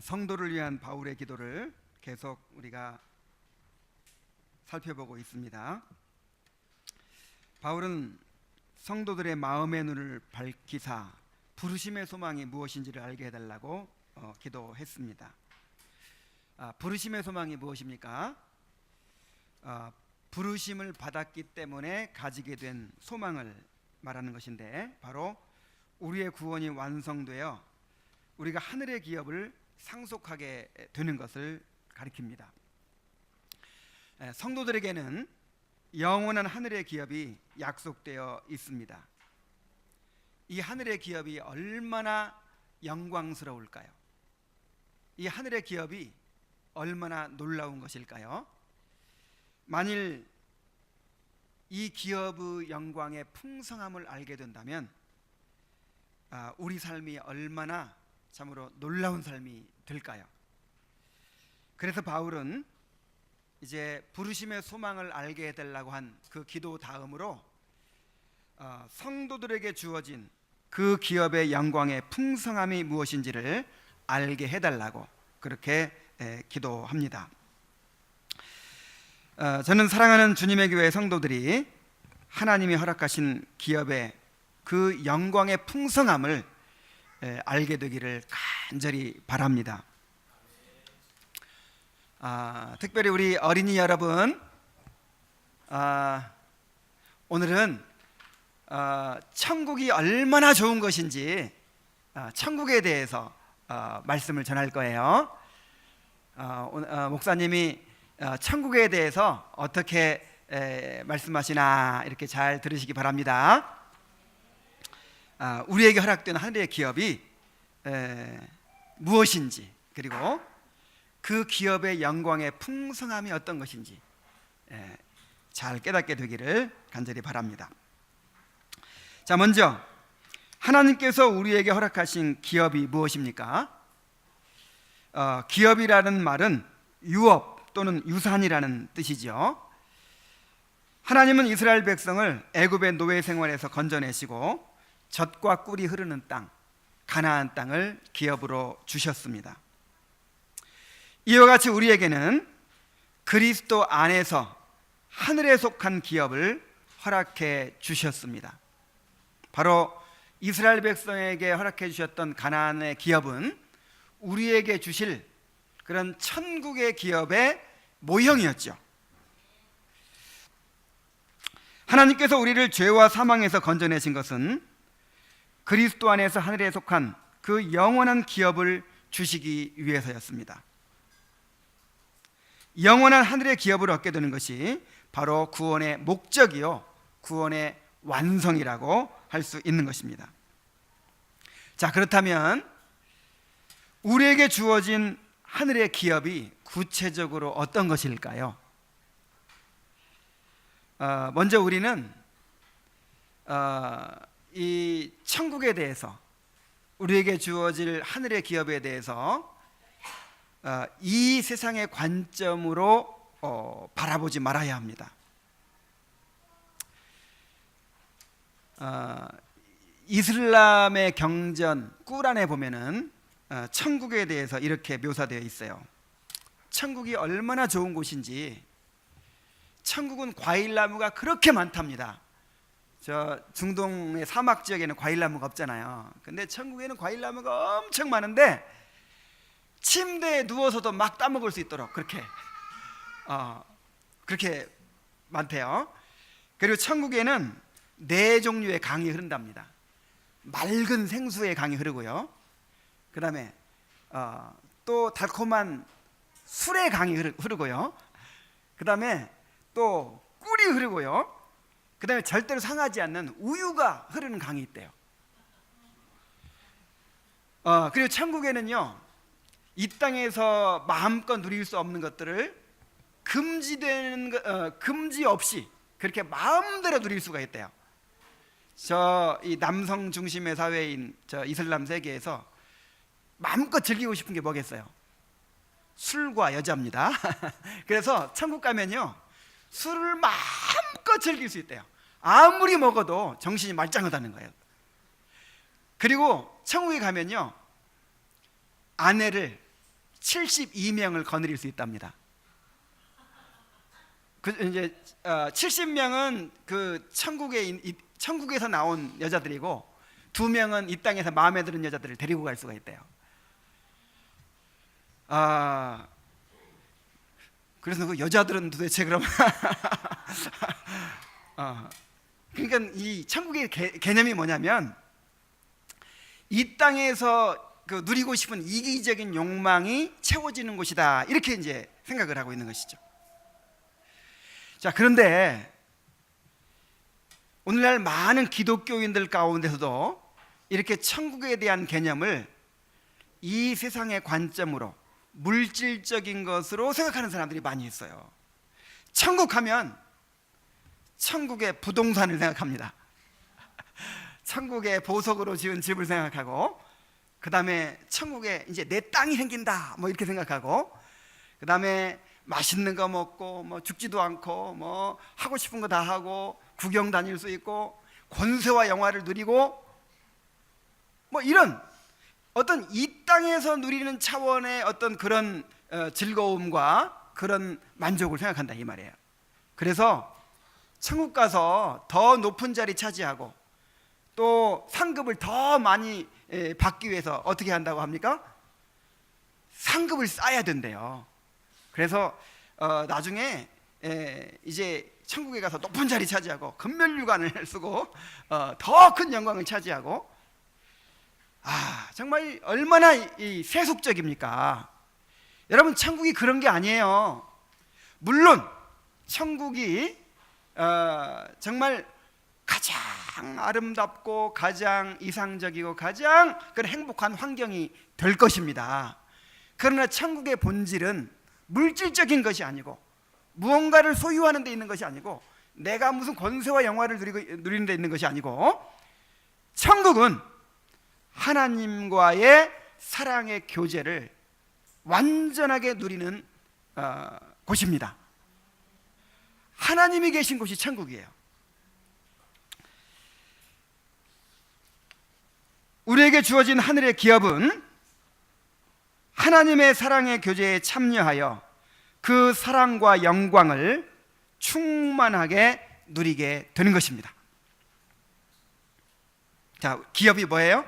성도를 위한 바울의 기도를 계속 우리가 살펴보고 있습니다. 바울은 성도들의 마음의 눈을 밝히사 부르심의 소망이 무엇인지를 알게 해달라고 기도했습니다. 부르심의 소망이 무엇입니까? 부르심을 받았기 때문에 가지게 된 소망을 말하는 것인데, 바로 우리의 구원이 완성되어 우리가 하늘의 기업을 상속하게 되는 것을 가리킵니다. 성도들에게는 영원한 하늘의 기업이 약속되어 있습니다. 이 하늘의 기업이 얼마나 영광스러울까요? 이 하늘의 기업이 얼마나 놀라운 것일까요? 만일 이 기업의 영광의 풍성함을 알게 된다면 우리 삶이 얼마나 참으로 놀라운 삶이 될까요? 그래서 바울은 이제 부르심의 소망을 알게 해달라고 한 그 기도 다음으로 성도들에게 주어진 그 기업의 영광의 풍성함이 무엇인지를 알게 해달라고 그렇게 기도합니다. 저는 사랑하는 주님의 교회 성도들이 하나님이 허락하신 기업의 그 영광의 풍성함을 알게 되기를 간절히 바랍니다. 특별히 우리 어린이 여러분, 오늘은 천국이 얼마나 좋은 것인지 천국에 대해서 말씀을 전할 거예요. 목사님이 천국에 대해서 어떻게 말씀하시나 이렇게 잘 들으시기 바랍니다. 우리에게 허락된 하늘의 기업이 무엇인지, 그리고 그 기업의 영광의 풍성함이 어떤 것인지 잘 깨닫게 되기를 간절히 바랍니다. 자, 먼저 하나님께서 우리에게 허락하신 기업이 무엇입니까? 기업이라는 말은 유업 또는 유산이라는 뜻이죠. 하나님은 이스라엘 백성을 애굽의 노예 생활에서 건져내시고 젖과 꿀이 흐르는 땅, 가나안 땅을 기업으로 주셨습니다. 이와 같이 우리에게는 그리스도 안에서 하늘에 속한 기업을 허락해 주셨습니다. 바로 이스라엘 백성에게 허락해 주셨던 가나안의 기업은 우리에게 주실 그런 천국의 기업의 모형이었죠. 하나님께서 우리를 죄와 사망에서 건져내신 것은 그리스도 안에서 하늘에 속한 그 영원한 기업을 주시기 위해서였습니다. 영원한 하늘의 기업을 얻게 되는 것이 바로 구원의 목적이요, 구원의 완성이라고 할 수 있는 것입니다. 자, 그렇다면 우리에게 주어진 하늘의 기업이 구체적으로 어떤 것일까요? 먼저 우리는 이 천국에 대해서, 우리에게 주어질 하늘의 기업에 대해서 이 세상의 관점으로 바라보지 말아야 합니다. 이슬람의 경전 꾸란에 보면은 천국에 대해서 이렇게 묘사되어 있어요. 천국이 얼마나 좋은 곳인지, 천국은 과일나무가 그렇게 많답니다. 저 중동의 사막 지역에는 과일나무가 없잖아요. 근데 천국에는 과일나무가 엄청 많은데 침대에 누워서도 막 따먹을 수 있도록 그렇게 많대요. 그리고 천국에는 4종류의 강이 흐른답니다. 맑은 생수의 강이 흐르고요, 그 다음에 또 달콤한 술의 강이 흐르고요, 그 다음에 또 꿀이 흐르고요, 그 다음에 절대로 상하지 않는 우유가 흐르는 강이 있대요. 그리고 천국에는요, 이 땅에서 마음껏 누릴 수 없는 것들을 금지 없이 그렇게 마음대로 누릴 수가 있대요. 이 남성 중심의 사회인 저 이슬람 세계에서 마음껏 즐기고 싶은 게 뭐겠어요? 술과 여자입니다. 그래서 천국 가면요, 술을 마음껏 즐길 수 있대요. 아무리 먹어도 정신이 말짱하다는 거예요. 그리고 천국에 가면요, 아내를 72명을 거느릴 수 있답니다. 이제 70명은 그 천국에서 나온 여자들이고 2명은 이 땅에서 마음에 드는 여자들을 데리고 갈 수가 있대요. 그래서 그 여자들은 도대체 그럼 그러니까 이 천국의 개념이 뭐냐면 이 땅에서 그 누리고 싶은 이기적인 욕망이 채워지는 곳이다, 이렇게 이제 생각을 하고 있는 것이죠. 자, 그런데 오늘날 많은 기독교인들 가운데서도 이렇게 천국에 대한 개념을 이 세상의 관점으로 물질적인 것으로 생각하는 사람들이 많이 있어요. 천국 하면 천국의 부동산을 생각합니다. 천국의 보석으로 지은 집을 생각하고, 그 다음에 천국에 이제 내 땅이 생긴다 뭐 이렇게 생각하고, 그 다음에 맛있는 거 먹고 뭐 죽지도 않고 뭐 하고 싶은 거 다 하고 구경 다닐 수 있고 권세와 영화를 누리고 뭐 이런 어떤 이 땅에서 누리는 차원의 어떤 그런 즐거움과 그런 만족을 생각한다, 이 말이에요. 그래서 천국 가서 더 높은 자리 차지하고 또 상급을 더 많이 받기 위해서 어떻게 한다고 합니까? 상급을 쌓아야 된대요. 그래서 나중에 이제 천국에 가서 높은 자리 차지하고 금면류관을 쓰고 더 큰 영광을 차지하고, 정말 얼마나 이 세속적입니까? 여러분, 천국이 그런 게 아니에요. 물론 천국이 정말 가장 아름답고 가장 이상적이고 가장 그런 행복한 환경이 될 것입니다. 그러나 천국의 본질은 물질적인 것이 아니고 무언가를 소유하는 데 있는 것이 아니고 내가 무슨 권세와 영화를 누리는 데 있는 것이 아니고, 천국은 하나님과의 사랑의 교제를 완전하게 누리는 곳입니다. 하나님이 계신 곳이 천국이에요. 우리에게 주어진 하늘의 기업은 하나님의 사랑의 교제에 참여하여 그 사랑과 영광을 충만하게 누리게 되는 것입니다. 자, 기업이 뭐예요?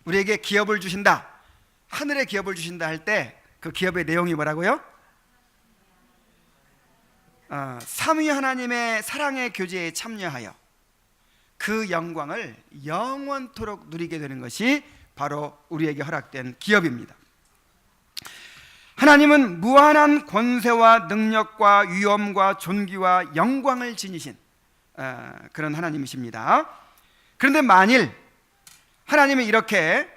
우리에게 기업을 주신다, 하늘의 기업을 주신다 할 때 그 기업의 내용이 뭐라고요? 삼위 하나님의 사랑의 교제에 참여하여 그 영광을 영원토록 누리게 되는 것이 바로 우리에게 허락된 기업입니다. 하나님은 무한한 권세와 능력과 위엄과 존귀와 영광을 지니신 그런 하나님이십니다. 그런데 만일 하나님이 이렇게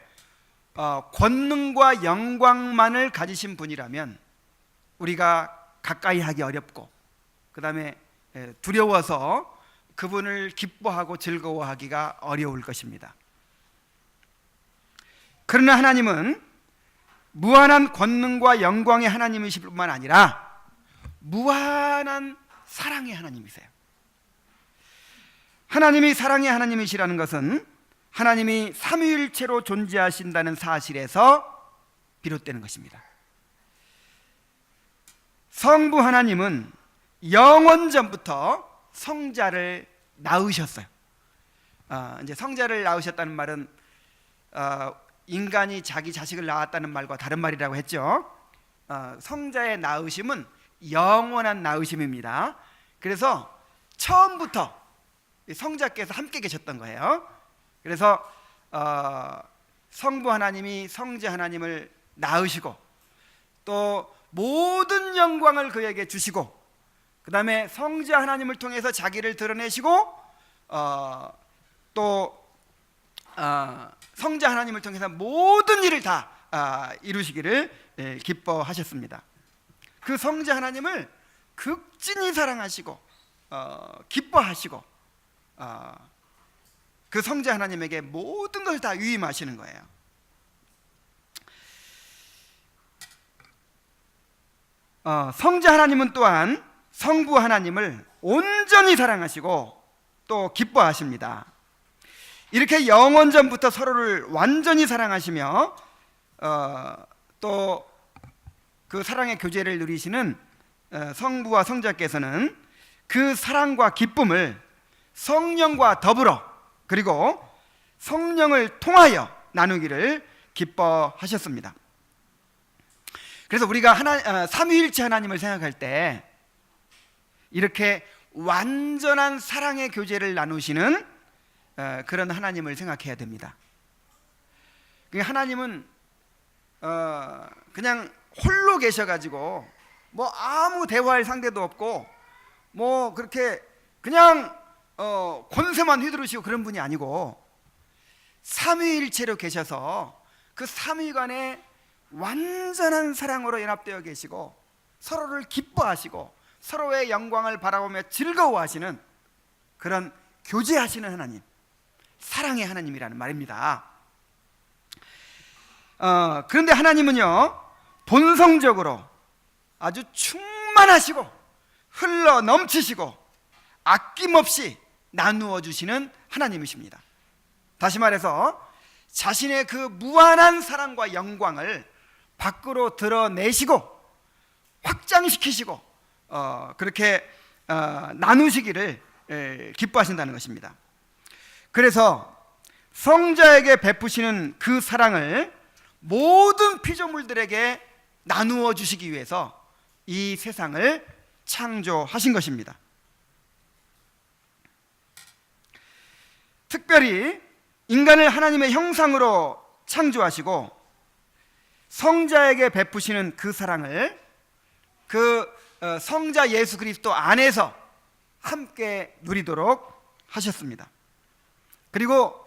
권능과 영광만을 가지신 분이라면 우리가 가까이 하기 어렵고, 그 다음에 두려워서 그분을 기뻐하고 즐거워하기가 어려울 것입니다. 그러나 하나님은 무한한 권능과 영광의 하나님이실 뿐만 아니라 무한한 사랑의 하나님이세요. 하나님이 사랑의 하나님이시라는 것은 하나님이 삼위일체로 존재하신다는 사실에서 비롯되는 것입니다. 성부 하나님은 영원전부터 성자를 낳으셨어요. 이제 성자를 낳으셨다는 말은 인간이 자기 자식을 낳았다는 말과 다른 말이라고 했죠. 성자의 낳으심은 영원한 낳으심입니다. 그래서 처음부터 성자께서 함께 계셨던 거예요. 그래서 성부 하나님이 성자 하나님을 낳으시고 또 모든 영광을 그에게 주시고, 그 다음에 성자 하나님을 통해서 자기를 드러내시고 또 성자 하나님을 통해서 모든 일을 다 이루시기를 기뻐하셨습니다. 그 성자 하나님을 극진히 사랑하시고 기뻐하시고 그 성자 하나님에게 모든 걸 다 위임하시는 거예요. 성자 하나님은 또한 성부 하나님을 온전히 사랑하시고 또 기뻐하십니다. 이렇게 영원전부터 서로를 완전히 사랑하시며 또 그 사랑의 교제를 누리시는 성부와 성자께서는 그 사랑과 기쁨을 성령과 더불어 그리고 성령을 통하여 나누기를 기뻐하셨습니다. 그래서 우리가 삼위일체 하나님을 생각할 때 이렇게 완전한 사랑의 교제를 나누시는 그런 하나님을 생각해야 됩니다. 하나님은 그냥 홀로 계셔가지고 뭐 아무 대화할 상대도 없고 뭐 그렇게 그냥 권세만 휘두르시고 그런 분이 아니고 삼위일체로 계셔서 그 삼위간에 완전한 사랑으로 연합되어 계시고 서로를 기뻐하시고 서로의 영광을 바라보며 즐거워하시는 그런 교제하시는 하나님, 사랑의 하나님이라는 말입니다. 그런데 하나님은요 본성적으로 아주 충만하시고 흘러 넘치시고 아낌없이 나누어 주시는 하나님이십니다. 다시 말해서 자신의 그 무한한 사랑과 영광을 밖으로 드러내시고 확장시키시고 그렇게 나누시기를 기뻐하신다는 것입니다. 그래서 성자에게 베푸시는 그 사랑을 모든 피조물들에게 나누어 주시기 위해서 이 세상을 창조하신 것입니다. 특별히 인간을 하나님의 형상으로 창조하시고 성자에게 베푸시는 그 사랑을 그 성자 예수 그리스도 안에서 함께 누리도록 하셨습니다. 그리고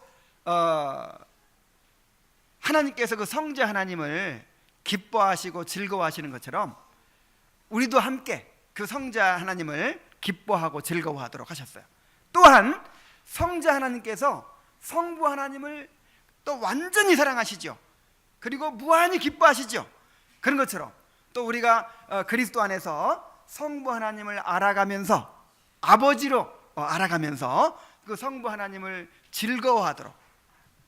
하나님께서 그 성자 하나님을 기뻐하시고 즐거워하시는 것처럼 우리도 함께 그 성자 하나님을 기뻐하고 즐거워하도록 하셨어요. 또한 성자 하나님께서 성부 하나님을 또 완전히 사랑하시죠. 그리고 무한히 기뻐하시죠. 그런 것처럼 또 우리가 그리스도 안에서 성부 하나님을 알아가면서 아버지로 알아가면서 그 성부 하나님을 즐거워하도록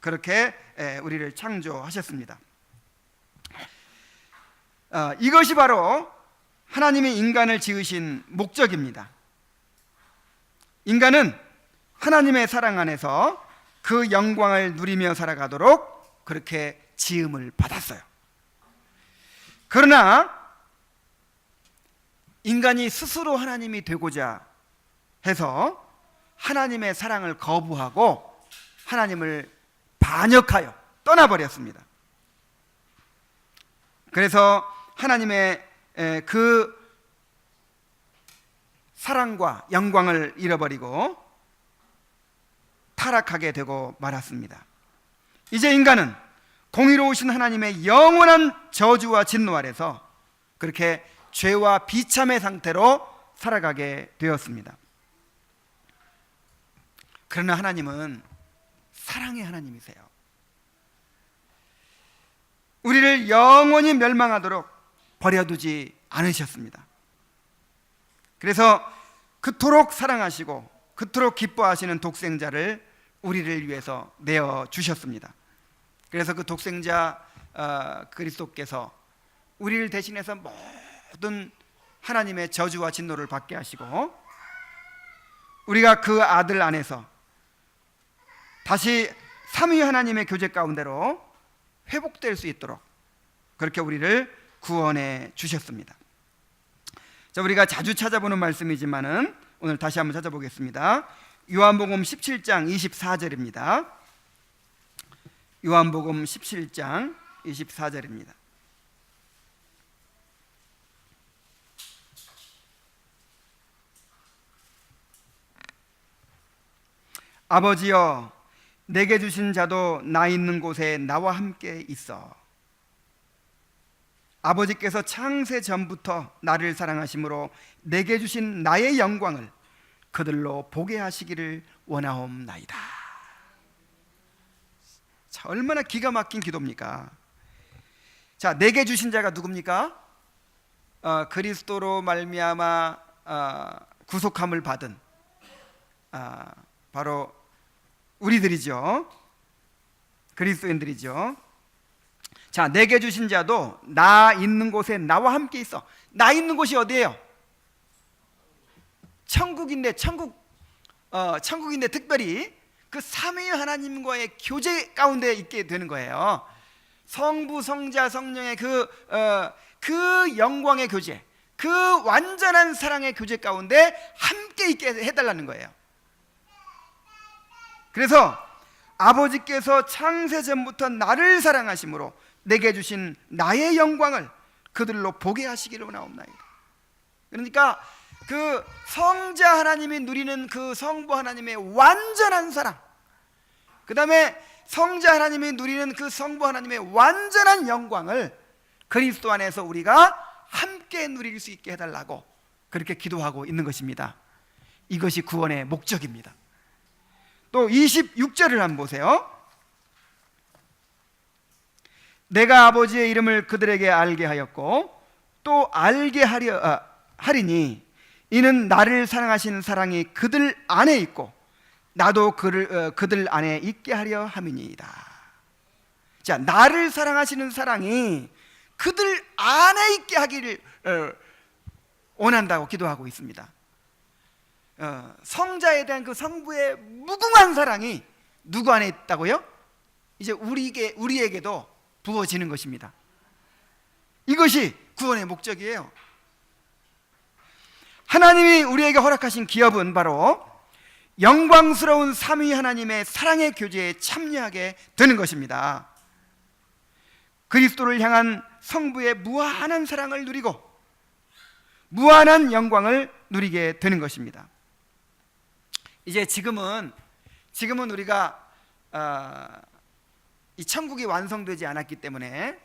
그렇게 우리를 창조하셨습니다. 이것이 바로 하나님이 인간을 지으신 목적입니다. 인간은 하나님의 사랑 안에서 그 영광을 누리며 살아가도록 그렇게 지음을 받았어요. 그러나 인간이 스스로 하나님이 되고자 해서 하나님의 사랑을 거부하고 하나님을 반역하여 떠나버렸습니다. 그래서 하나님의 그 사랑과 영광을 잃어버리고 타락하게 되고 말았습니다. 이제 인간은 공의로우신 하나님의 영원한 저주와 진노 아래서 그렇게 죄와 비참의 상태로 살아가게 되었습니다. 그러나 하나님은 사랑의 하나님이세요. 우리를 영원히 멸망하도록 버려두지 않으셨습니다. 그래서 그토록 사랑하시고 그토록 기뻐하시는 독생자를 우리를 위해서 내어주셨습니다. 그래서 그 독생자 그리스도께서 우리를 대신해서 모든 하나님의 저주와 진노를 받게 하시고 우리가 그 아들 안에서 다시 삼위 하나님의 교제 가운데로 회복될 수 있도록 그렇게 우리를 구원해 주셨습니다. 자, 우리가 자주 찾아보는 말씀이지만은 오늘 다시 한번 찾아보겠습니다. 요한복음 17장 24절입니다. 요한복음 17장 24절입니다. 아버지여, 내게 주신 자도 나 있는 곳에 나와 함께 있어. 아버지께서 창세 전부터 나를 사랑하심으로 내게 주신 나의 영광을 그들로 보게 하시기를 원하옵나이다. 자, 얼마나 기가 막힌 기도입니까? 자, 내게 주신 자가 누굽니까? 그리스도로 말미암아 구속함을 받은 바로 우리들이죠. 그리스도인들이죠. 자, 내게 주신 자도 나 있는 곳에 나와 함께 있어. 나 있는 곳이 어디예요? 천국인데, 천국인데 특별히 그 삼위 하나님과의 교제 가운데 있게 되는 거예요. 성부, 성자, 성령의 그 영광의 교제, 그 완전한 사랑의 교제 가운데 함께 있게 해달라는 거예요. 그래서 아버지께서 창세전부터 나를 사랑하심으로 내게 주신 나의 영광을 그들로 보게 하시기를 원하옵나이다. 그러니까 그 성자 하나님이 누리는 그 성부 하나님의 완전한 사랑, 그 다음에 성자 하나님이 누리는 그 성부 하나님의 완전한 영광을 그리스도 안에서 우리가 함께 누릴 수 있게 해달라고 그렇게 기도하고 있는 것입니다. 이것이 구원의 목적입니다. 또 26절을 한번 보세요. 내가 아버지의 이름을 그들에게 알게 하였고 또 알게 하리니 이는 나를 사랑하시는 사랑이 그들 안에 있고 나도 그들 안에 있게 하려 함이니이다. 자, 나를 사랑하시는 사랑이 그들 안에 있게 하기를 원한다고 기도하고 있습니다. 성자에 대한 그 성부의 무궁한 사랑이 누구 안에 있다고요? 이제 우리에게도 부어지는 것입니다. 이것이 구원의 목적이에요. 하나님이 우리에게 허락하신 기업은 바로 영광스러운 삼위 하나님의 사랑의 교제에 참여하게 되는 것입니다. 그리스도를 향한 성부의 무한한 사랑을 누리고 무한한 영광을 누리게 되는 것입니다. 이제 지금은 우리가 이 천국이 완성되지 않았기 때문에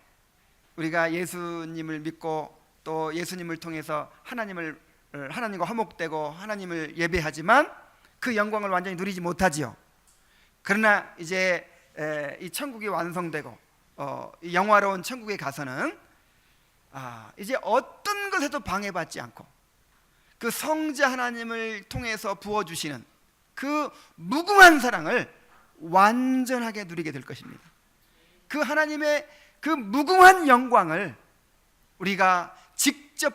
우리가 예수님을 믿고 또 예수님을 통해서 하나님과 화목되고 하나님을 예배하지만 그 영광을 완전히 누리지 못하지요. 그러나 이제 이 천국이 완성되고 이 영화로운 천국에 가서는 이제 어떤 것에도 방해받지 않고 그 성자 하나님을 통해서 부어주시는 그 무궁한 사랑을 완전하게 누리게 될 것입니다. 그 하나님의 그 무궁한 영광을 우리가 직접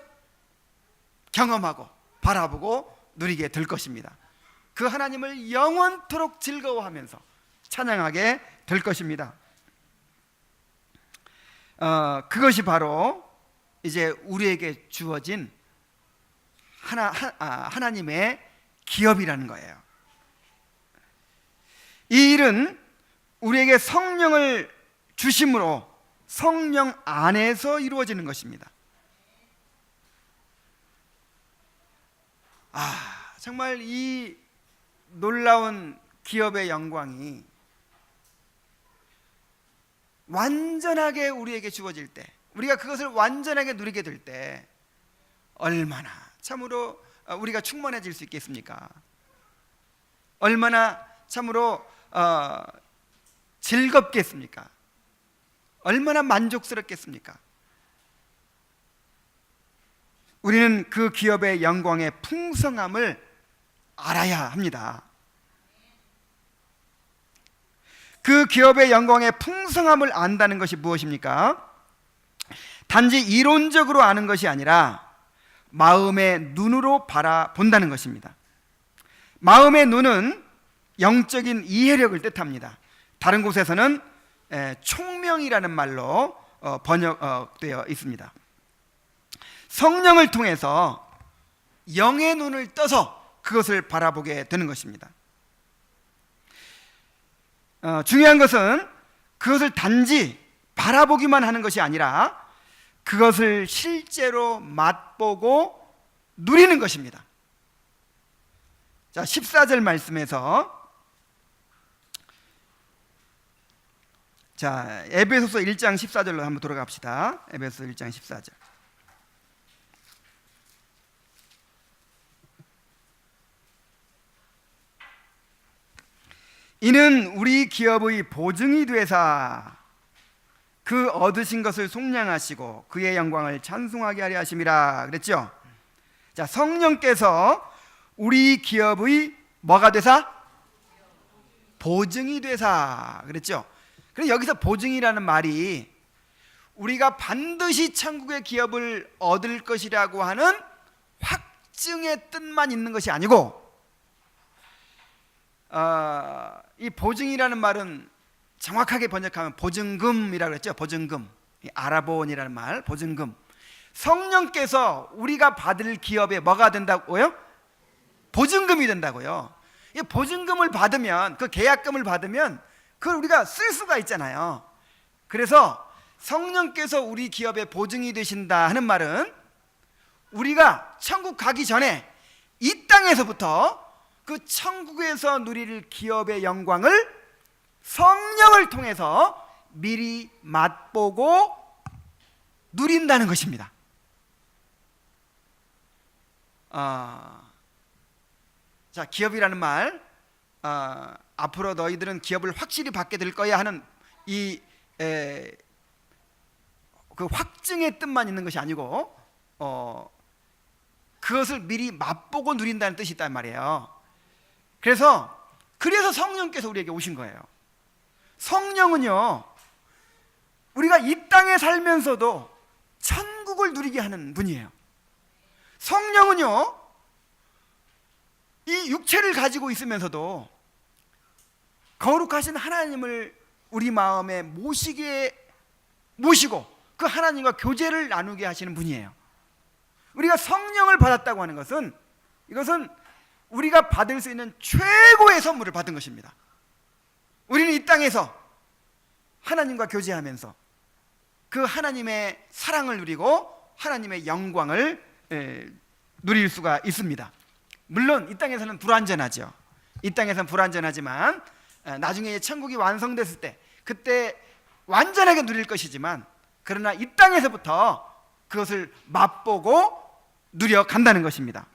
경험하고 바라보고 누리게 될 것입니다. 그 하나님을 영원토록 즐거워하면서 찬양하게 될 것입니다. 그것이 바로 이제 우리에게 주어진 하나님의 기업이라는 거예요. 이 일은 우리에게 성령을 주심으로 성령 안에서 이루어지는 것입니다. 정말 이 놀라운 기업의 영광이 완전하게 우리에게 주어질 때, 우리가 그것을 완전하게 누리게 될 때 얼마나 참으로 우리가 충만해질 수 있겠습니까? 얼마나 참으로 즐겁겠습니까? 얼마나 만족스럽겠습니까? 우리는 그 기업의 영광의 풍성함을 알아야 합니다. 그 기업의 영광의 풍성함을 안다는 것이 무엇입니까? 단지 이론적으로 아는 것이 아니라 마음의 눈으로 바라본다는 것입니다. 마음의 눈은 영적인 이해력을 뜻합니다. 다른 곳에서는 총명이라는 말로 번역되어 있습니다. 성령을 통해서 영의 눈을 떠서 그것을 바라보게 되는 것입니다. 중요한 것은 그것을 단지 바라보기만 하는 것이 아니라 그것을 실제로 맛보고 누리는 것입니다. 자, 14절 말씀에서 에베소서 1장 14절로 한번 돌아갑시다. 에베소서 1장 14절. 이는 우리 기업의 보증이 되사 그 얻으신 것을 속량하시고 그의 영광을 찬송하게 하려 하심이라 그랬죠. 자, 성령께서 우리 기업의 뭐가 되사? 보증이 되사 그랬죠. 그럼 여기서 보증이라는 말이 우리가 반드시 천국의 기업을 얻을 것이라고 하는 확증의 뜻만 있는 것이 아니고, 이 보증이라는 말은 정확하게 번역하면 보증금이라고 그랬죠. 보증금, 아라본이라는 말, 보증금. 성령께서 우리가 받을 기업에 뭐가 된다고요? 보증금이 된다고요. 이 보증금을 받으면, 그 계약금을 받으면 그걸 우리가 쓸 수가 있잖아요. 그래서 성령께서 우리 기업의 보증이 되신다 하는 말은 우리가 천국 가기 전에 이 땅에서부터 그 천국에서 누릴 기업의 영광을 성령을 통해서 미리 맛보고 누린다는 것입니다. 자, 기업이라는 말, 앞으로 너희들은 기업을 확실히 받게 될 거야 하는 그 확증의 뜻만 있는 것이 아니고, 그것을 미리 맛보고 누린다는 뜻이 있단 말이에요. 그래서 성령께서 우리에게 오신 거예요. 성령은요, 우리가 이 땅에 살면서도 천국을 누리게 하는 분이에요. 성령은요, 이 육체를 가지고 있으면서도 거룩하신 하나님을 우리 마음에 모시고 그 하나님과 교제를 나누게 하시는 분이에요. 우리가 성령을 받았다고 하는 것은, 이것은 우리가 받을 수 있는 최고의 선물을 받은 것입니다. 우리는 이 땅에서 하나님과 교제하면서 그 하나님의 사랑을 누리고 하나님의 영광을 누릴 수가 있습니다. 물론 이 땅에서는 불완전하죠. 이 땅에서는 불완전하지만 나중에 천국이 완성됐을 때 그때 완전하게 누릴 것이지만, 그러나 이 땅에서부터 그것을 맛보고 누려간다는 것입니다.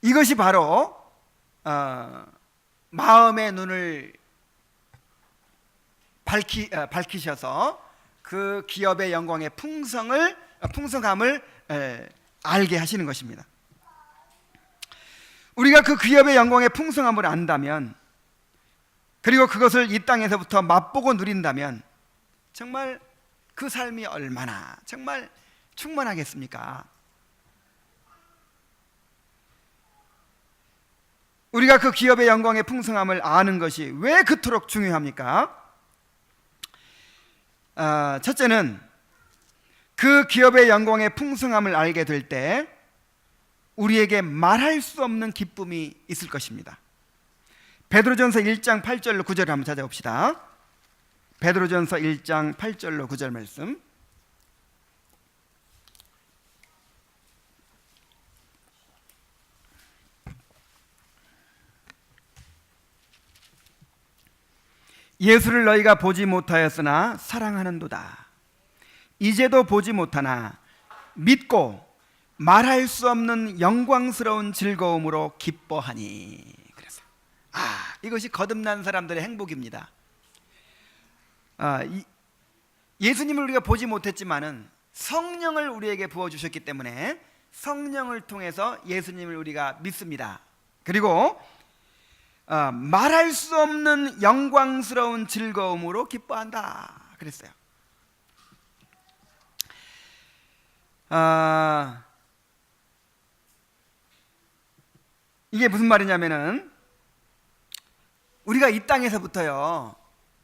이것이 바로 마음의 눈을 밝히셔서 그 기업의 영광의 풍성함을 알게 하시는 것입니다. 우리가 그 기업의 영광의 풍성함을 안다면, 그리고 그것을 이 땅에서부터 맛보고 누린다면 정말 그 삶이 얼마나 정말 충만하겠습니까? 우리가 그 기업의 영광의 풍성함을 아는 것이 왜 그토록 중요합니까? 첫째는 그 기업의 영광의 풍성함을 알게 될 때 우리에게 말할 수 없는 기쁨이 있을 것입니다. 베드로전서 1장 8절로 9절을 한번 찾아봅시다. 베드로전서 1장 8절로 9절 말씀. 예수를 너희가 보지 못하였으나 사랑하는도다. 이제도 보지 못하나 믿고 말할 수 없는 영광스러운 즐거움으로 기뻐하니. 그래서 이것이 거듭난 사람들의 행복입니다. 예수님을 우리가 보지 못했지만은 성령을 우리에게 부어주셨기 때문에 성령을 통해서 예수님을 우리가 믿습니다. 그리고 말할 수 없는 영광스러운 즐거움으로 기뻐한다 그랬어요. 이게 무슨 말이냐면은, 우리가 이 땅에서부터요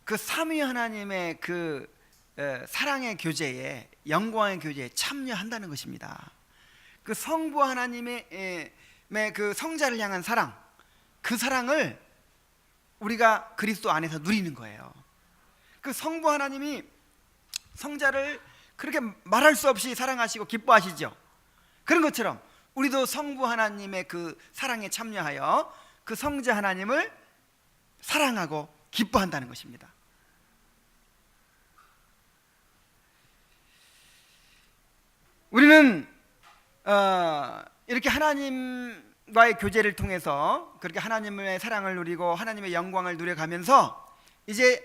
그 삼위 하나님의 그 사랑의 교제에, 영광의 교제에 참여한다는 것입니다. 그 성부 하나님의 그 성자를 향한 사랑, 그 사랑을 우리가 그리스도 안에서 누리는 거예요. 그 성부 하나님이 성자를 그렇게 말할 수 없이 사랑하시고 기뻐하시죠. 그런 것처럼 우리도 성부 하나님의 그 사랑에 참여하여 그 성자 하나님을 사랑하고 기뻐한다는 것입니다. 우리는 이렇게 하나님과의 교제를 통해서 그렇게 하나님의 사랑을 누리고 하나님의 영광을 누려가면서 이제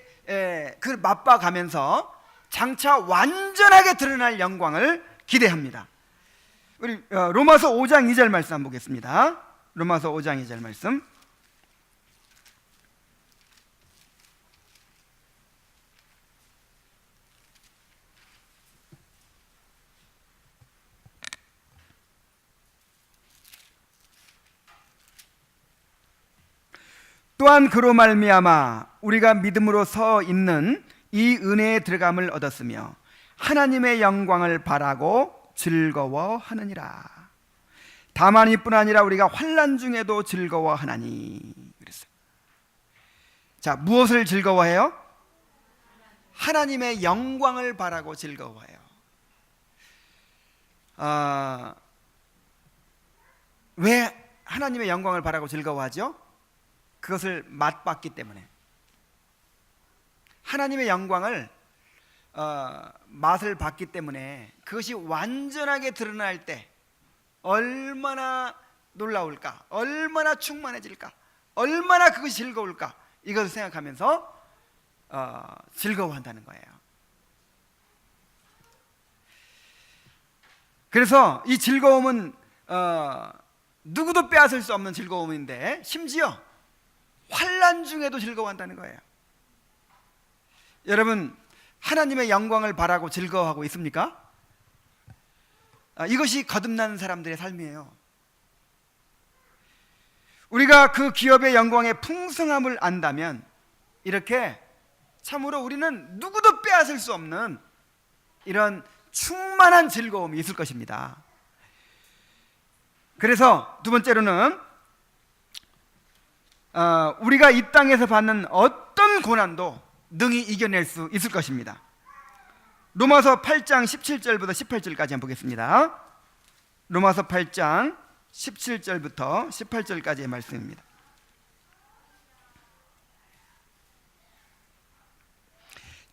그걸 맛봐가면서 장차 완전하게 드러날 영광을 기대합니다. 우리 로마서 5장 2절 말씀 한번 보겠습니다. 로마서 5장 2절 말씀. 또한 그로 말미암아 우리가 믿음으로 서 있는 이 은혜에 들어감을 얻었으며 하나님의 영광을 바라고 즐거워하느니라. 다만 이뿐 아니라 우리가 환난 중에도 즐거워하나니. 그랬어요. 자, 무엇을 즐거워해요? 하나님의 영광을 바라고 즐거워해요. 왜 하나님의 영광을 바라고 즐거워하죠? 그것을 맛봤기 때문에. 하나님의 영광을 맛을 봤기 때문에 그것이 완전하게 드러날 때 얼마나 놀라울까, 얼마나 충만해질까, 얼마나 그것이 즐거울까, 이것을 생각하면서 즐거워한다는 거예요. 그래서 이 즐거움은 누구도 빼앗을 수 없는 즐거움인데 심지어 환난 중에도 즐거워한다는 거예요. 여러분, 하나님의 영광을 바라고 즐거워하고 있습니까? 이것이 거듭나는 사람들의 삶이에요. 우리가 그 기업의 영광의 풍성함을 안다면 이렇게 참으로 우리는 누구도 빼앗을 수 없는 이런 충만한 즐거움이 있을 것입니다. 그래서 두 번째로는 우리가 이 땅에서 받는 어떤 고난도 능히 이겨낼 수 있을 것입니다. 로마서 8장 17절부터 18절까지 한번 보겠습니다. 로마서 8장 17절부터 18절까지의 말씀입니다.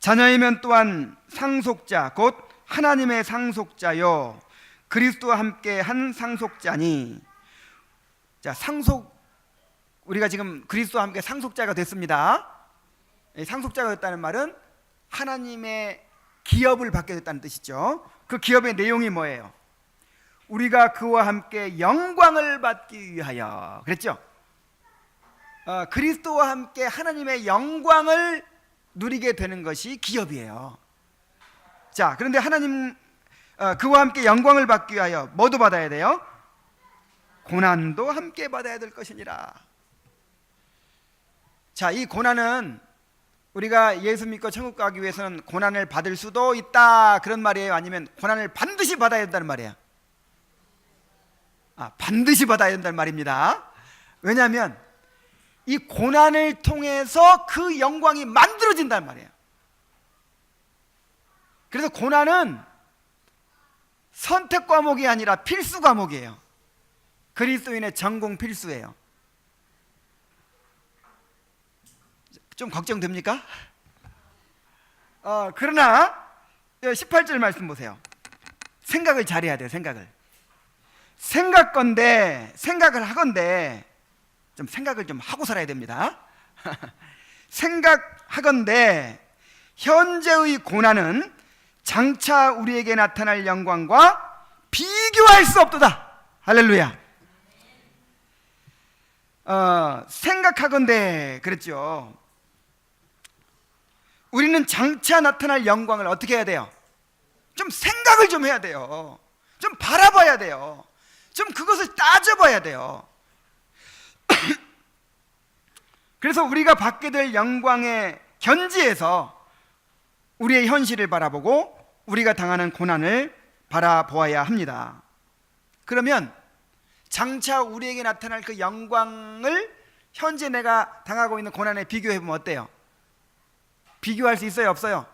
자녀이면 또한 상속자 곧 하나님의 상속자요 그리스도와 함께 한 상속자니. 자, 우리가 지금 그리스도와 함께 상속자가 됐습니다. 상속자가 됐다는 말은 하나님의 기업을 받게 됐다는 뜻이죠. 그 기업의 내용이 뭐예요? 우리가 그와 함께 영광을 받기 위하여. 그랬죠? 그리스도와 함께 하나님의 영광을 누리게 되는 것이 기업이에요. 자, 그런데 그와 함께 영광을 받기 위하여 뭐도 받아야 돼요? 고난도 함께 받아야 될 것이니라. 자, 이 고난은 우리가 예수 믿고 천국 가기 위해서는 고난을 받을 수도 있다, 그런 말이에요? 아니면 고난을 반드시 받아야 된다는 말이에요? 반드시 받아야 된다는 말입니다. 왜냐하면 이 고난을 통해서 그 영광이 만들어진단 말이에요. 그래서 고난은 선택 과목이 아니라 필수 과목이에요. 그리스도인의 전공 필수예요. 좀 걱정됩니까? 그러나 18절 말씀 보세요. 생각을 잘해야 돼요. 생각을 하건대 좀 생각을 좀 하고 살아야 됩니다. 생각하건대 현재의 고난은 장차 우리에게 나타날 영광과 비교할 수 없도다. 할렐루야. 생각하건대 그랬죠. 우리는 장차 나타날 영광을 어떻게 해야 돼요? 좀 생각을 좀 해야 돼요. 좀 바라봐야 돼요. 좀 그것을 따져봐야 돼요. 그래서 우리가 받게 될 영광의 견지에서 우리의 현실을 바라보고 우리가 당하는 고난을 바라보아야 합니다. 그러면 장차 우리에게 나타날 그 영광을 현재 내가 당하고 있는 고난에 비교해보면 어때요? 비교할 수 있어요? 없어요?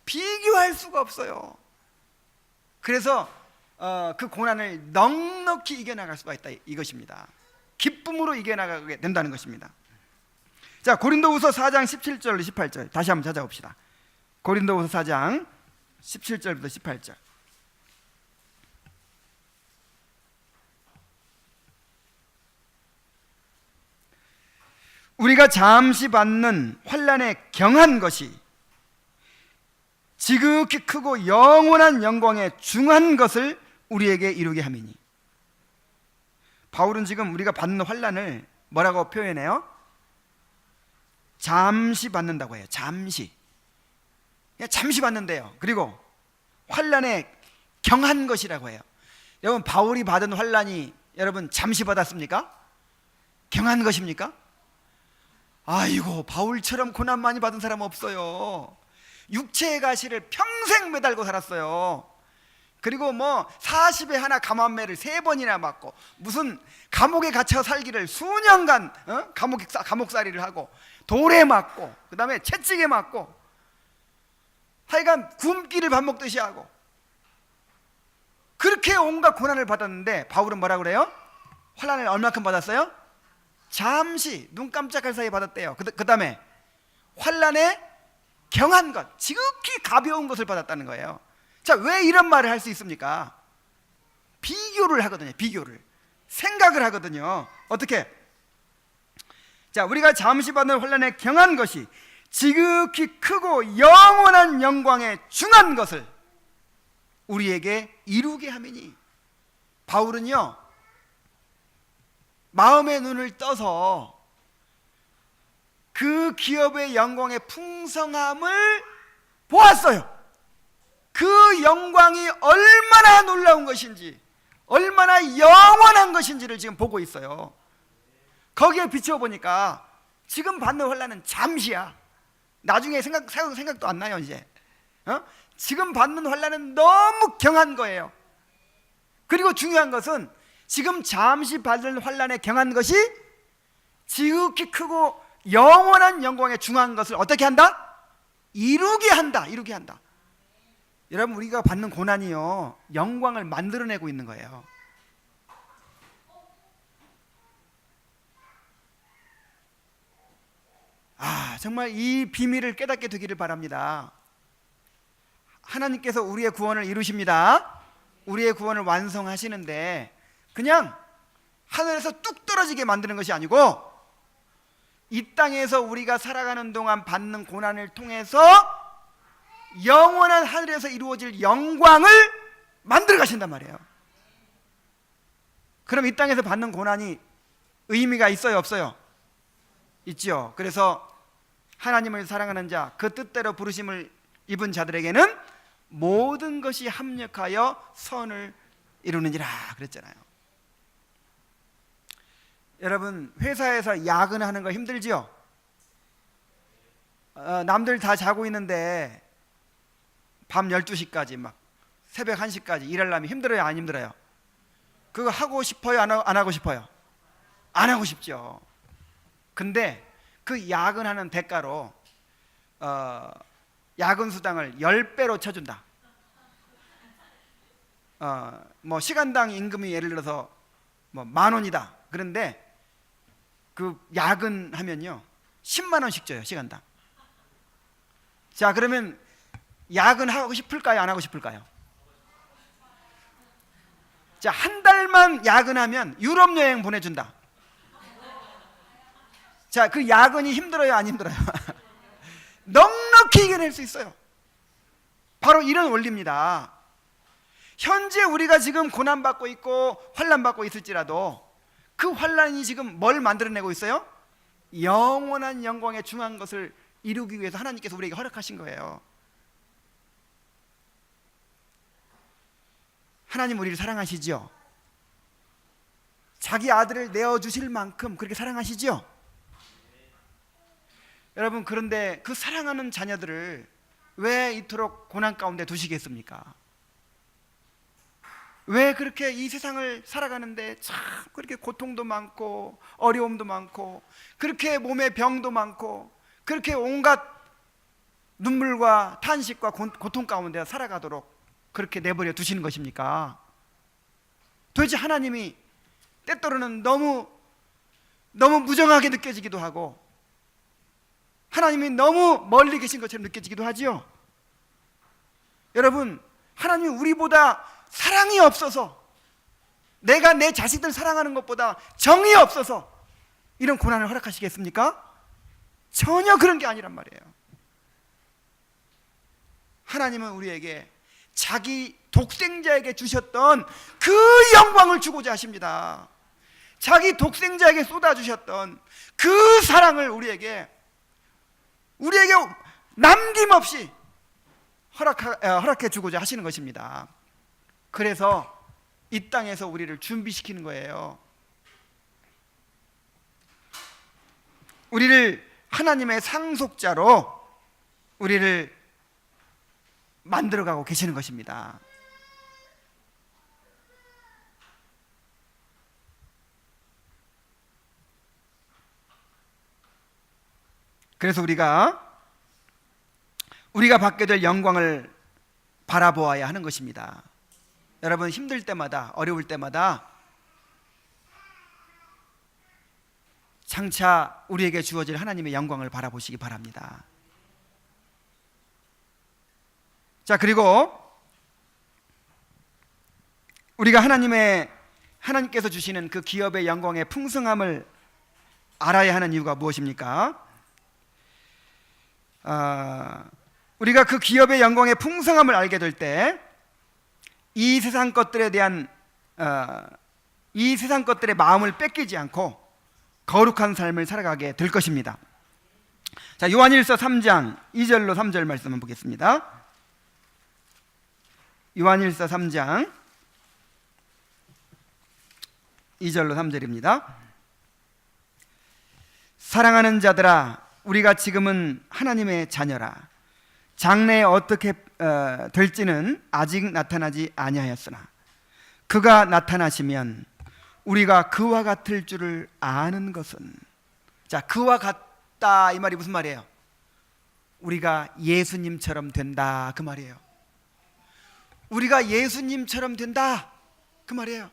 비교할 수가 없어요. 그래서 그 고난을 넉넉히 이겨나갈 수가 있다, 이것입니다. 기쁨으로 이겨나가게 된다는 것입니다. 자, 고린도후서 4장 17절 18절 다시 한번 찾아봅시다. 고린도후서 4장 17절부터 18절. 우리가 잠시 받는 환난에 경한 것이 지극히 크고 영원한 영광에 중한 것을 우리에게 이루게 함이니. 바울은 지금 우리가 받는 환난을 뭐라고 표현해요? 잠시 받는다고 해요. 잠시. 그냥 잠시 받는데요. 그리고 환난에 경한 것이라고 해요. 여러분, 바울이 받은 환난이 여러분 잠시 받았습니까? 경한 것입니까? 아이고, 바울처럼 고난 많이 받은 사람 없어요. 육체의 가시를 평생 매달고 살았어요. 그리고 뭐 40에 하나 감암매를 3번이나 맞고, 무슨 감옥에 갇혀 살기를 수년간 감옥살이를 하고, 돌에 맞고, 그 다음에 채찍에 맞고, 하여간 굶기를 밥 먹듯이 하고, 그렇게 온갖 고난을 받았는데 바울은 뭐라 그래요? 환난을 얼마큼 받았어요? 잠시, 눈 깜짝할 사이에 받았대요. 그 다음에 환난에 경한 것, 지극히 가벼운 것을 받았다는 거예요. 자, 왜 이런 말을 할 수 있습니까? 비교를 하거든요. 비교를, 생각을 하거든요. 어떻게? 자, 우리가 잠시 받는 환난에 경한 것이 지극히 크고 영원한 영광에 중한 것을 우리에게 이루게 함이니. 바울은요, 마음의 눈을 떠서 그 기업의 영광의 풍성함을 보았어요. 그 영광이 얼마나 놀라운 것인지, 얼마나 영원한 것인지를 지금 보고 있어요. 거기에 비춰보니까 지금 받는 환난은 잠시야. 나중에 생각도 안 나요. 이제 지금 받는 환난은 너무 경한 거예요. 그리고 중요한 것은 지금 잠시 받는 환난에 경한 것이 지극히 크고 영원한 영광에 중한 것을 어떻게 한다? 이루게 한다. 이루게 한다. 여러분, 우리가 받는 고난이요, 영광을 만들어내고 있는 거예요. 정말 이 비밀을 깨닫게 되기를 바랍니다. 하나님께서 우리의 구원을 이루십니다. 우리의 구원을 완성하시는데 그냥 하늘에서 뚝 떨어지게 만드는 것이 아니고, 이 땅에서 우리가 살아가는 동안 받는 고난을 통해서 영원한 하늘에서 이루어질 영광을 만들어 가신단 말이에요. 그럼 이 땅에서 받는 고난이 의미가 있어요, 없어요? 있죠. 그래서 하나님을 사랑하는 자, 그 뜻대로 부르심을 입은 자들에게는 모든 것이 합력하여 선을 이루느니라 그랬잖아요. 여러분, 회사에서 야근하는 거 힘들지요? 남들 다 자고 있는데 밤 12시까지 막 새벽 1시까지 일하려면 힘들어요, 안 힘들어요? 그거 하고 싶어요, 안 하고 싶어요? 안 하고 싶죠. 근데 그 야근하는 대가로 야근 수당을 10배로 쳐준다. 뭐 시간당 임금이 예를 들어서 뭐 10,000원이다. 그런데 그 야근하면요 10만 원씩 줘요, 시간당. 자, 그러면 야근하고 싶을까요, 안 하고 싶을까요? 자, 한 달만 야근하면 유럽 여행 보내준다. 자, 그 야근이 힘들어요, 안 힘들어요? 넉넉히 이겨낼 수 있어요. 바로 이런 원리입니다. 현재 우리가 지금 고난받고 있고 환난받고 있을지라도 그 환난이 지금 뭘 만들어내고 있어요? 영원한 영광에 중한 것을 이루기 위해서 하나님께서 우리에게 허락하신 거예요. 하나님 우리를 사랑하시죠? 자기 아들을 내어주실 만큼 그렇게 사랑하시죠? 여러분, 그런데 그 사랑하는 자녀들을 왜 이토록 고난 가운데 두시겠습니까? 왜 그렇게 이 세상을 살아가는데 참 그렇게 고통도 많고 어려움도 많고 그렇게 몸에 병도 많고 그렇게 온갖 눈물과 탄식과 고통 가운데 살아가도록 그렇게 내버려 두시는 것입니까? 도대체 하나님이 때때로는 너무 무정하게 느껴지기도 하고 하나님이 너무 멀리 계신 것처럼 느껴지기도 하지요. 여러분, 하나님이 우리보다 사랑이 없어서, 내가 내 자식들 사랑하는 것보다 정이 없어서 이런 고난을 허락하시겠습니까? 전혀 그런 게 아니란 말이에요. 하나님은 우리에게 자기 독생자에게 주셨던 그 영광을 주고자 하십니다. 자기 독생자에게 쏟아주셨던 그 사랑을 우리에게 남김없이 허락해 주고자 하시는 것입니다. 그래서 이 땅에서 우리를 준비시키는 거예요. 우리를 하나님의 상속자로 우리를 만들어가고 계시는 것입니다. 그래서 우리가 받게 될 영광을 바라보아야 하는 것입니다. 여러분, 힘들 때마다, 어려울 때마다 장차 우리에게 주어질 하나님의 영광을 바라보시기 바랍니다. 자, 그리고 우리가 하나님께서 주시는 그 기업의 영광의 풍성함을 알아야 하는 이유가 무엇입니까? 우리가 그 기업의 영광의 풍성함을 알게 될 때 이 세상 것들에 대한 이 세상 것들의 마음을 뺏기지 않고 거룩한 삶을 살아가게 될 것입니다. 자, 요한일서 3장 2절로 3절 말씀 한번 보겠습니다. 요한일서 3장 2절로 3절입니다. 사랑하는 자들아, 우리가 지금은 하나님의 자녀라. 장래에 어떻게 될지는 아직 나타나지 아니하였으나 그가 나타나시면 우리가 그와 같을 줄을 아는 것은, 자, 그와 같다 이 말이 무슨 말이에요? 우리가 예수님처럼 된다 그 말이에요. 우리가 예수님처럼 된다 그 말이에요.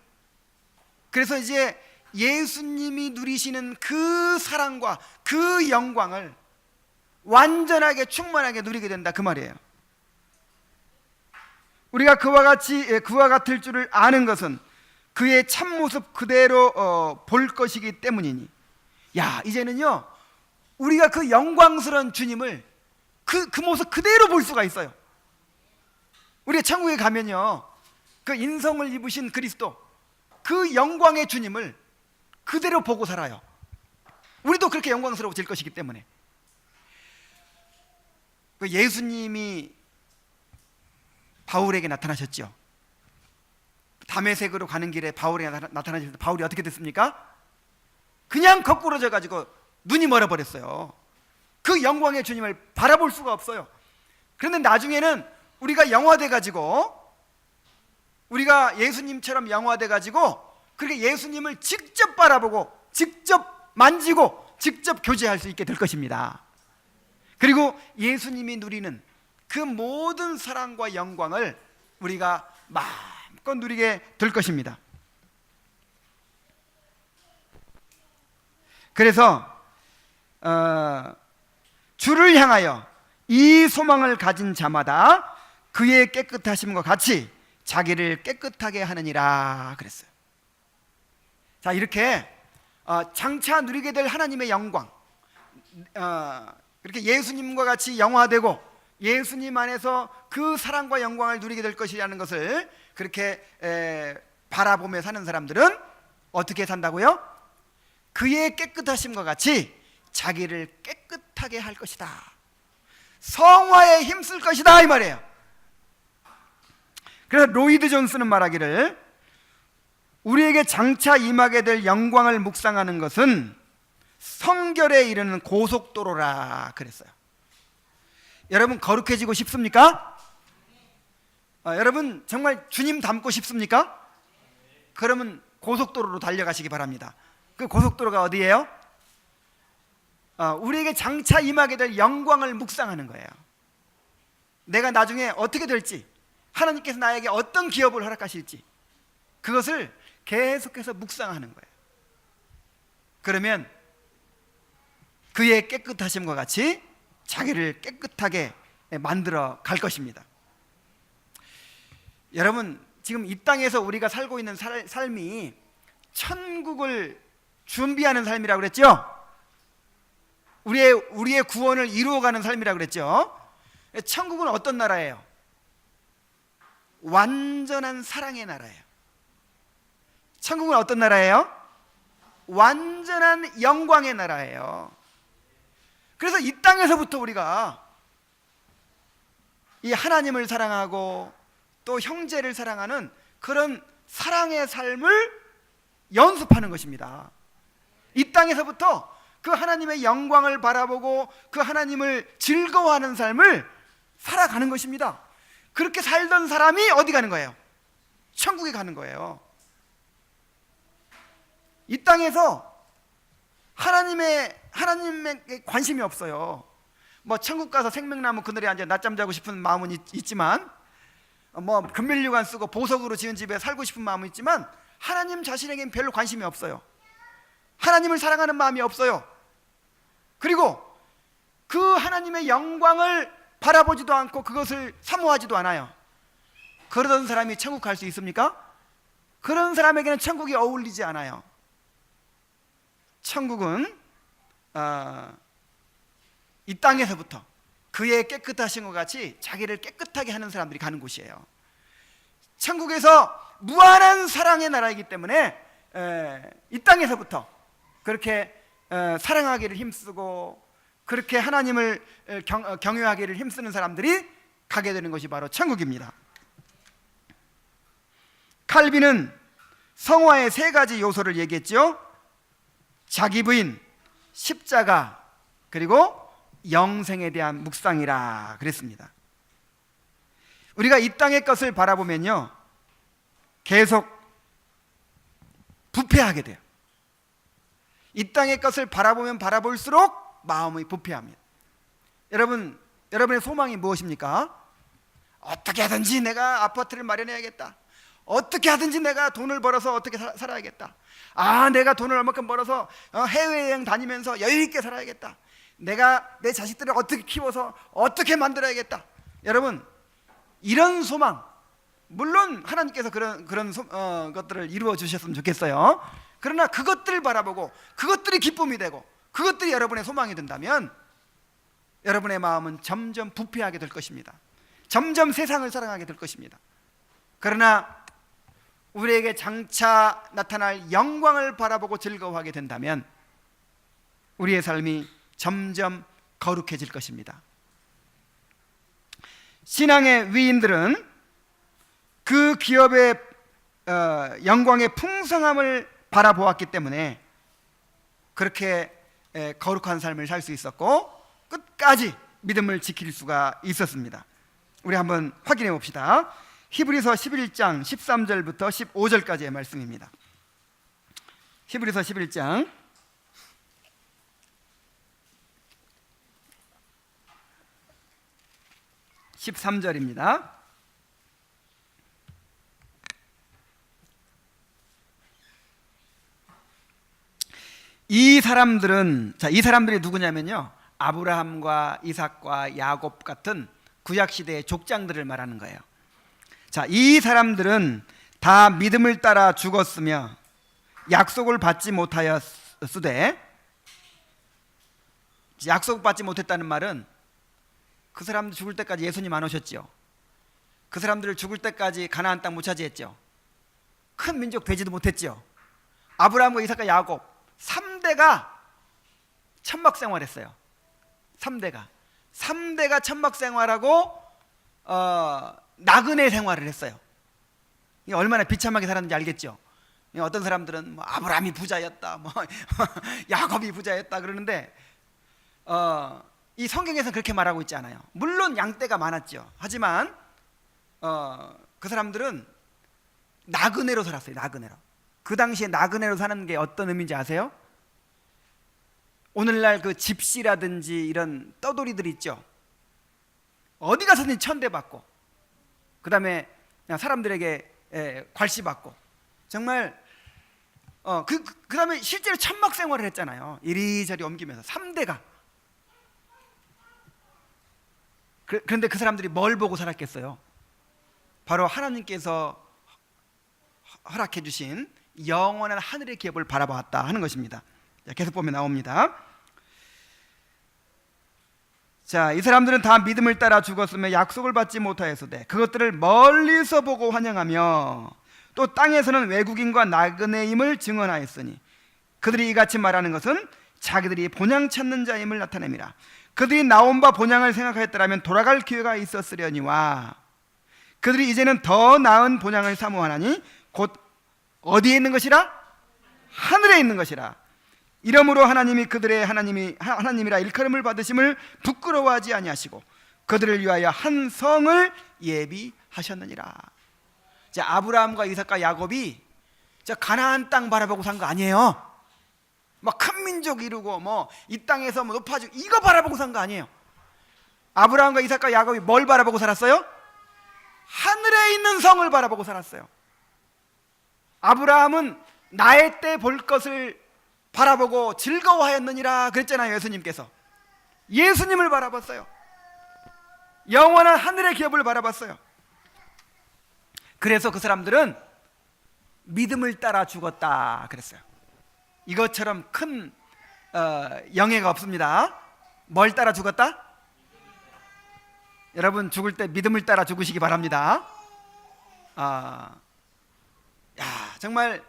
그래서 이제 예수님이 누리시는 그 사랑과 그 영광을 완전하게 충만하게 누리게 된다 그 말이에요. 우리가 그와 같을 줄을 아는 것은 그의 참모습 그대로 볼 것이기 때문이니, 야, 이제는요 우리가 그 영광스러운 주님을 그 모습 그대로 볼 수가 있어요. 우리가 천국에 가면요 그 인성을 입으신 그리스도, 그 영광의 주님을 그대로 보고 살아요. 우리도 그렇게 영광스러워질 것이기 때문에. 그 예수님이 바울에게 나타나셨죠. 다메섹으로 가는 길에 바울에게 나타나실 때 바울이 어떻게 됐습니까? 그냥 거꾸로 져가지고 눈이 멀어버렸어요. 그 영광의 주님을 바라볼 수가 없어요. 그런데 나중에는 우리가 영화돼가지고, 우리가 예수님처럼 영화돼가지고 그렇게 예수님을 직접 바라보고 직접 만지고 직접 교제할 수 있게 될 것입니다. 그리고 예수님이 누리는 그 모든 사랑과 영광을 우리가 마음껏 누리게 될 것입니다. 그래서 주를 향하여 이 소망을 가진 자마다 그의 깨끗하심과 같이 자기를 깨끗하게 하느니라 그랬어요. 자, 이렇게 장차 누리게 될 하나님의 영광, 그렇게 예수님과 같이 영화되고 예수님 안에서 그 사랑과 영광을 누리게 될 것이라는 것을 그렇게 바라보며 사는 사람들은 어떻게 산다고요? 그의 깨끗하심과 같이 자기를 깨끗하게 할 것이다, 성화에 힘쓸 것이다 이 말이에요. 그래서 로이드 존스는 말하기를, 우리에게 장차 임하게 될 영광을 묵상하는 것은 성결에 이르는 고속도로라 그랬어요. 여러분, 거룩해지고 싶습니까? 여러분 정말 주님 닮고 싶습니까? 그러면 고속도로로 달려가시기 바랍니다. 그 고속도로가 어디예요? 우리에게 장차 임하게 될 영광을 묵상하는 거예요. 내가 나중에 어떻게 될지, 하나님께서 나에게 어떤 기업을 허락하실지, 그것을 계속해서 묵상하는 거예요. 그러면 그의 깨끗하심과 같이 자기를 깨끗하게 만들어 갈 것입니다. 여러분, 지금 이 땅에서 우리가 살고 있는 삶이 천국을 준비하는 삶이라고 그랬죠? 우리의 구원을 이루어가는 삶이라고 그랬죠? 천국은 어떤 나라예요? 완전한 사랑의 나라예요. 천국은 어떤 나라예요? 완전한 영광의 나라예요. 그래서 이 땅에서부터 우리가 이 하나님을 사랑하고 또 형제를 사랑하는 그런 사랑의 삶을 연습하는 것입니다. 이 땅에서부터 그 하나님의 영광을 바라보고 그 하나님을 즐거워하는 삶을 살아가는 것입니다. 그렇게 살던 사람이 어디 가는 거예요? 천국에 가는 거예요. 이 땅에서 하나님에 관심이 없어요. 뭐 천국 가서 생명나무 그늘에 앉아 낮잠 자고 싶은 마음은 있지만, 뭐 금면류관 쓰고 보석으로 지은 집에 살고 싶은 마음은 있지만, 하나님 자신에겐 별로 관심이 없어요. 하나님을 사랑하는 마음이 없어요. 그리고 그 하나님의 영광을 바라보지도 않고 그것을 사모하지도 않아요. 그러던 사람이 천국 갈 수 있습니까? 그런 사람에게는 천국이 어울리지 않아요. 천국은 이 땅에서부터 그의 깨끗하신 것 같이 자기를 깨끗하게 하는 사람들이 가는 곳이에요. 천국에서 무한한 사랑의 나라이기 때문에 이 땅에서부터 그렇게 사랑하기를 힘쓰고 그렇게 하나님을 경외하기를 힘쓰는 사람들이 가게 되는 것이 바로 천국입니다. 칼빈은 성화의 세 가지 요소를 얘기했죠. 자기 부인, 십자가, 그리고 영생에 대한 묵상이라 그랬습니다. 우리가 이 땅의 것을 바라보면요, 계속 부패하게 돼요. 이 땅의 것을 바라보면 바라볼수록 마음이 부패합니다. 여러분의 소망이 무엇입니까? 어떻게 하든지 내가 아파트를 마련해야겠다. 어떻게 하든지 내가 돈을 벌어서 어떻게 살아야겠다. 내가 돈을 얼마큼 벌어서 해외여행 다니면서 여유 있게 살아야겠다. 내가 내 자식들을 어떻게 키워서 어떻게 만들어야겠다. 여러분, 이런 소망, 물론 하나님께서 그런 것들을 이루어 주셨으면 좋겠어요. 그러나 그것들을 바라보고 그것들이 기쁨이 되고 그것들이 여러분의 소망이 된다면 여러분의 마음은 점점 부패하게 될 것입니다. 점점 세상을 사랑하게 될 것입니다. 그러나 우리에게 장차 나타날 영광을 바라보고 즐거워하게 된다면 우리의 삶이 점점 거룩해질 것입니다. 신앙의 위인들은 그 기업의 영광의 풍성함을 바라보았기 때문에 그렇게 거룩한 삶을 살 수 있었고 끝까지 믿음을 지킬 수가 있었습니다. 우리 한번 확인해 봅시다. 히브리서 11장 13절부터 15절까지의 말씀입니다. 히브리서 11장 13절입니다. 이 사람들이 누구냐면요, 아브라함과 이삭과 야곱 같은 구약시대의 족장들을 말하는 거예요. 이 사람들은 다 믿음을 따라 죽었으며 약속을 받지 못하였으되, 약속받지 못했다는 말은 그 사람들 죽을 때까지 예수님 안 오셨죠. 그 사람들 죽을 때까지 가나안 땅 못 차지했죠. 큰 민족 되지도 못했죠. 아브라함과 이삭과 야곱 3대가 천막 생활했어요. 3대가 천막 생활하고 나그네 생활을 했어요. 얼마나 비참하게 살았는지 알겠죠. 어떤 사람들은 뭐 아브라함이 부자였다, 뭐 야곱이 부자였다 그러는데 이 성경에서는 그렇게 말하고 있지 않아요. 물론 양떼가 많았죠. 하지만 그 사람들은 나그네로 살았어요. 나그네로. 그 당시에 나그네로 사는 게 어떤 의미인지 아세요? 오늘날 그 집시라든지 이런 떠돌이들 있죠. 어디 가서든 천대받고 그 다음에 사람들에게 괄시받고 정말 그 다음에 실제로 천막 생활을 했잖아요. 이리저리 옮기면서 3대가. 그런데 그 사람들이 뭘 보고 살았겠어요? 바로 하나님께서 허락해 주신 영원한 하늘의 기업을 바라보았다 하는 것입니다. 계속 보면 나옵니다. 이 사람들은 다 믿음을 따라 죽었으며 약속을 받지 못하였으되 그것들을 멀리서 보고 환영하며 또 땅에서는 외국인과 나그네임을 증언하였으니 그들이 이같이 말하는 것은 자기들이 본향 찾는 자임을 나타냅니다. 그들이 나온 바 본향을 생각하였더라면 돌아갈 기회가 있었으려니와 그들이 이제는 더 나은 본향을 사모하나니 곧 어디에 있는 것이라? 하늘에 있는 것이라. 이러므로 하나님이 그들의 하나님이라 일컬음을 받으심을 부끄러워하지 아니하시고 그들을 위하여 한 성을 예비하셨느니라. 자, 아브라함과 이삭과 야곱이 저 가나안 땅 바라보고 산 거 아니에요. 막 큰 민족 이루고 뭐 이 땅에서 뭐 높아지고 이거 바라보고 산 거 아니에요. 아브라함과 이삭과 야곱이 뭘 바라보고 살았어요? 하늘에 있는 성을 바라보고 살았어요. 아브라함은 나의 때 볼 것을 바라보고 즐거워하였느니라 그랬잖아요. 예수님께서 예수님을 바라봤어요. 영원한 하늘의 기업을 바라봤어요. 그래서 그 사람들은 믿음을 따라 죽었다 그랬어요. 이것처럼 큰 영예가 없습니다. 뭘 따라 죽었다? 여러분 죽을 때 믿음을 따라 죽으시기 바랍니다. 정말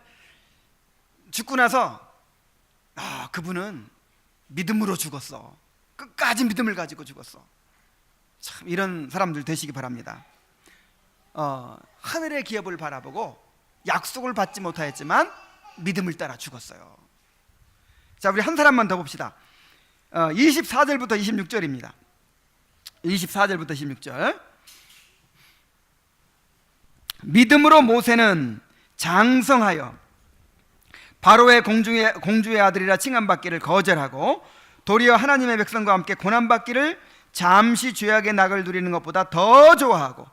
죽고 나서 그분은 믿음으로 죽었어. 끝까지 믿음을 가지고 죽었어. 참 이런 사람들 되시기 바랍니다. 하늘의 기업을 바라보고 약속을 받지 못하였지만 믿음을 따라 죽었어요. 자, 우리 한 사람만 더 봅시다. 24절부터 26절입니다. 24절부터 26절. 믿음으로 모세는 장성하여 바로의 공주의 아들이라 칭함받기를 거절하고 도리어 하나님의 백성과 함께 고난받기를 잠시 죄악의 낙을 누리는 것보다 더 좋아하고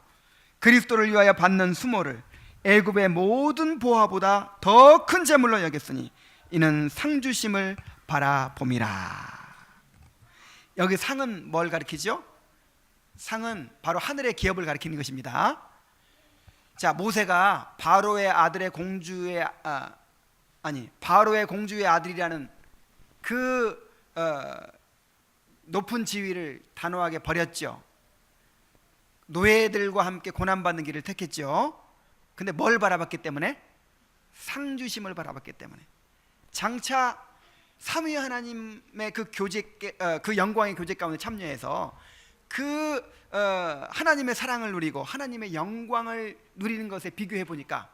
그리스도를 위하여 받는 수모를 애굽의 모든 보화보다 더 큰 재물로 여겼으니 이는 상 주심을 바라봄이라. 여기 상은 뭘 가리키죠? 상은 바로 하늘의 기업을 가리키는 것입니다. 자, 모세가 바로의 공주의 아들이라는 그 높은 지위를 단호하게 버렸죠. 노예들과 함께 고난받는 길을 택했죠. 근데 뭘 바라봤기 때문에? 상주심을 바라봤기 때문에. 장차 삼위 하나님의 그 영광의 교제 가운데 참여해서 하나님의 사랑을 누리고 하나님의 영광을 누리는 것에 비교해 보니까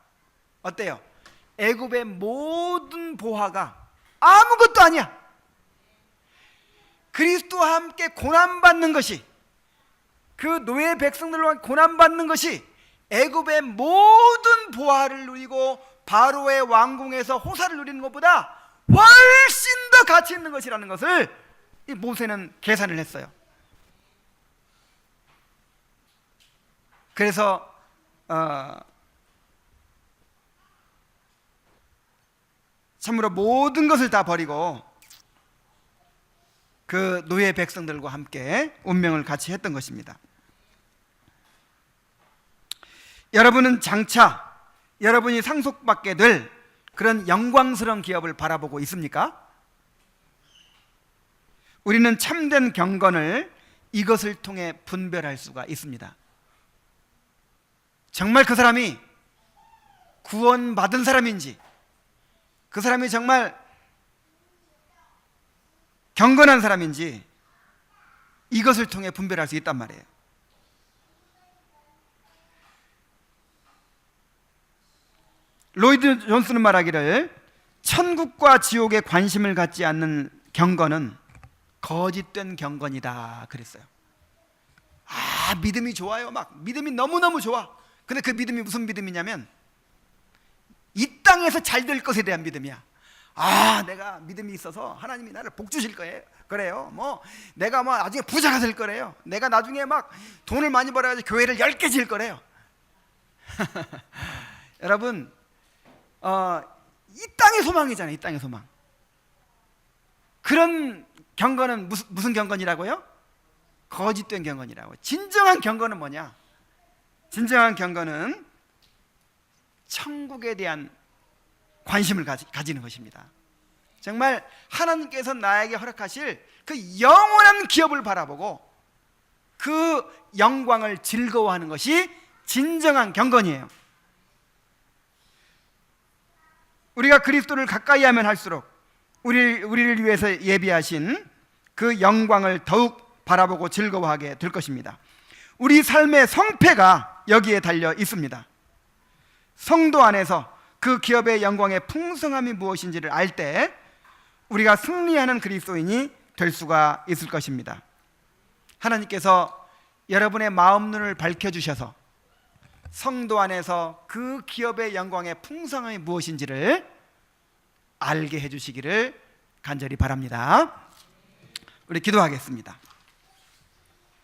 어때요? 애굽의 모든 보화가 아무것도 아니야. 그리스도와 함께 고난받는 것이, 그 노예 백성들과 고난받는 것이 애굽의 모든 보화를 누리고 바로의 왕궁에서 호사를 누리는 것보다 훨씬 더 가치 있는 것이라는 것을 이 모세는 계산을 했어요. 그래서 참으로 모든 것을 다 버리고 그 노예 백성들과 함께 운명을 같이 했던 것입니다. 여러분은 장차 여러분이 상속받게 될 그런 영광스러운 기업을 바라보고 있습니까? 우리는 참된 경건을 이것을 통해 분별할 수가 있습니다. 정말 그 사람이 구원받은 사람인지, 그 사람이 정말 경건한 사람인지 이것을 통해 분별할 수 있단 말이에요. 로이드 존스는 말하기를 천국과 지옥에 관심을 갖지 않는 경건은 거짓된 경건이다 그랬어요. 믿음이 좋아요. 막 믿음이 너무너무 좋아. 근데 그 믿음이 무슨 믿음이냐면 이 땅에서 잘 될 것에 대한 믿음이야. 내가 믿음이 있어서 하나님이 나를 복 주실 거예요. 그래요. 내가 나중에 부자가 될 거래요. 내가 나중에 막 돈을 많이 벌어가지고 교회를 10개 지을 거래요. 여러분, 이 땅의 소망이잖아요. 이 땅의 소망. 그런 경건은 무슨 경건이라고요? 거짓된 경건이라고. 진정한 경건은 뭐냐? 진정한 경건은 천국에 대한 관심을 가지는 것입니다. 정말 하나님께서 나에게 허락하실 그 영원한 기업을 바라보고 그 영광을 즐거워하는 것이 진정한 경건이에요. 우리가 그리스도를 가까이 하면 할수록 우리를 위해서 예비하신 그 영광을 더욱 바라보고 즐거워하게 될 것입니다. 우리 삶의 성패가 여기에 달려 있습니다. 성도 안에서 그 기업의 영광의 풍성함이 무엇인지를 알 때 우리가 승리하는 그리스도인이 될 수가 있을 것입니다. 하나님께서 여러분의 마음 눈을 밝혀주셔서 성도 안에서 그 기업의 영광의 풍성함이 무엇인지를 알게 해주시기를 간절히 바랍니다. 우리 기도하겠습니다.